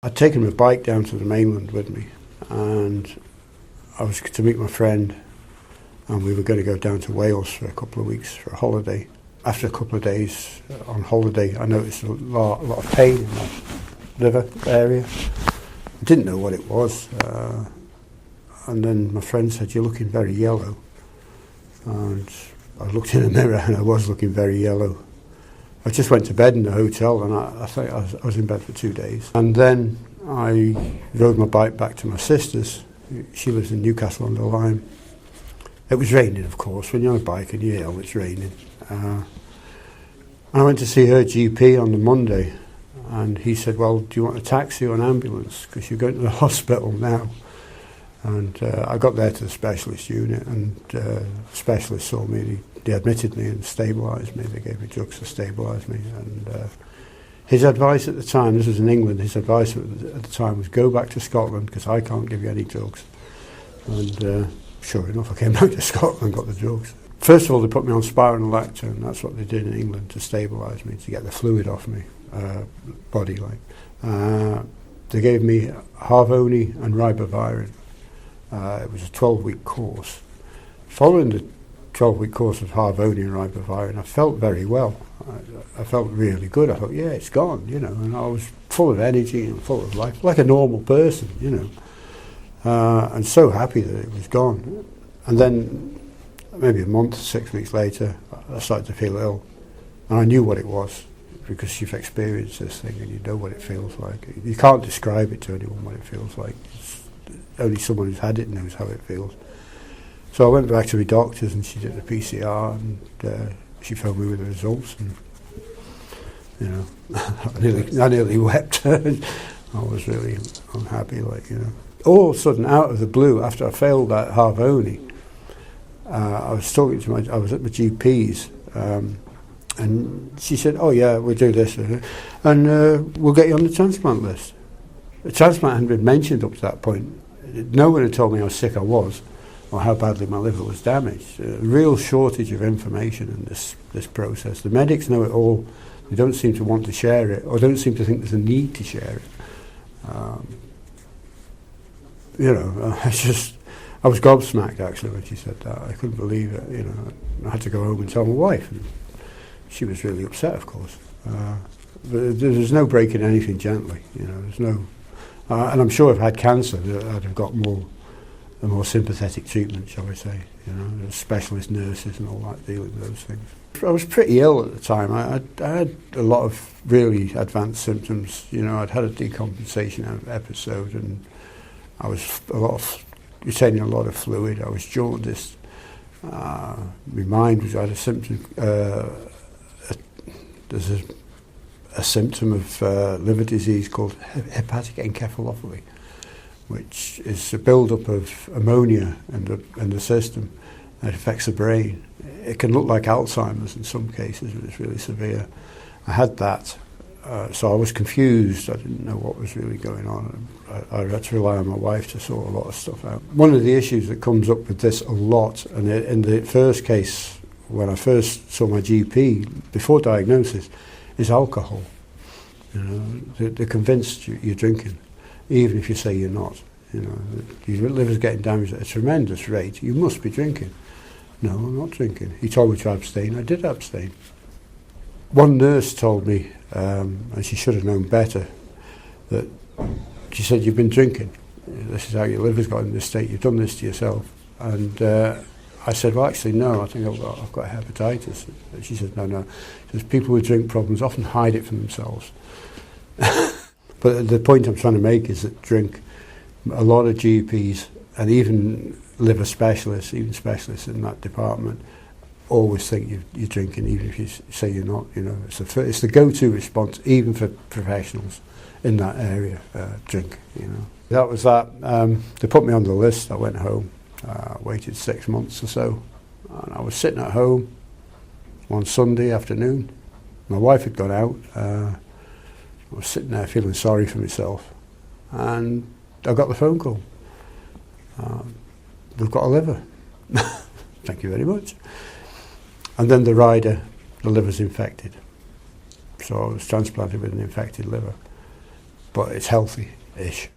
I'd taken my bike down to the mainland with me, and I was to meet my friend, and we were going to go down to Wales for a couple of weeks for a holiday. After a couple of days on holiday, I noticed a lot of pain in my liver area. I didn't know what it was, and then my friend said, "You're looking very yellow." And I looked in the mirror, and I was looking very yellow. I just went to bed in the hotel, and I think I was in bed for 2 days. And then I rode my bike back to my sister's. She lives in Newcastle under Lyme. It was raining, of course. When you're on a bike and you're ill, it's raining. I went to see her GP on the Monday, and he said, "Well, do you want a taxi or an ambulance? Because you're going to the hospital now." And I got there to the specialist unit, and the specialist saw me. They admitted me and stabilised me. They gave me drugs to stabilise me. And his advice at the time, this was in England, his advice at the time was go back to Scotland because I can't give you any drugs. And sure enough, I came back to Scotland and got the drugs. First of all, they put me on spironolactone. That's what they did in England to stabilise me, to get the fluid off me, body like. They gave me Harvoni and ribavirin. It was a 12-week course. Following the 12-week course of Harvoni and ribavirin, I felt very well. I felt really good. I thought, yeah, it's gone, you know, and I was full of energy and full of life, like a normal person, you know, and so happy that it was gone. And then maybe a month, 6 weeks later, I started to feel ill, and I knew what it was because you've experienced this thing and you know what it feels like. You can't describe it to anyone what it feels like. Only someone who's had it knows how it feels. So I went back to my doctors, and she did a PCR, and she phoned me with the results, and you know, I nearly wept. I was really unhappy, like, you know. All of a sudden, out of the blue, after I failed that Harvoni, I was talking to I was at my GP's, and she said, "Oh yeah, we'll do this, and we'll get you on the transplant list." The transplant hadn't been mentioned up to that point. No one had told me how sick I was or how badly my liver was damaged. A real shortage of information in this process. The medics know it all. They don't seem to want to share it, or don't seem to think there's a need to share it. You know, I was gobsmacked actually when she said that. I couldn't believe it. You know, I had to go home and tell my wife, and she was really upset, of course. But there's no breaking anything gently. You know, there's no. And I'm sure if I had cancer, I'd have got a more sympathetic treatment, shall we say. You know, there's specialist nurses and all that dealing with those things. I was pretty ill at the time. I had a lot of really advanced symptoms. You know, I'd had a decompensation episode, and I was retaining a lot of fluid. I was jaundiced. My mind was. I had a symptom. There's a symptom of liver disease called hepatic encephalopathy, which is a build-up of ammonia in the system that affects the brain. It can look like Alzheimer's in some cases, but it's really severe. I had that, so I was confused. I didn't know what was really going on. I had to rely on my wife to sort a lot of stuff out. One of the issues that comes up with this a lot, and in the first case, when I first saw my GP, before diagnosis, is alcohol. You know, they're convinced you're drinking, even if you say you're not. You know, your liver's getting damaged at a tremendous rate. You must be drinking. No, I'm not drinking. He told me to abstain. I did abstain. One nurse told me, and she should have known better, that she said, "You've been drinking. This is how your liver's got in this state. You've done this to yourself." And I said, "Well, actually, no. I think I've got hepatitis." And she said, "No. She says, people with drink problems often hide it from themselves." But the point I'm trying to make is that a lot of GPs and even liver specialists, even specialists in that department, always think you're drinking, even if you say you're not. You know, it's the go-to response, even for professionals in that area. Drink. You know, that was that. They put me on the list. I went home. Waited 6 months or so, and I was sitting at home one Sunday afternoon. My wife had gone out. I was sitting there feeling sorry for myself, and I got the phone call. We've got a liver. Thank you very much. And then the liver's infected. So I was transplanted with an infected liver. but it's healthy-ish.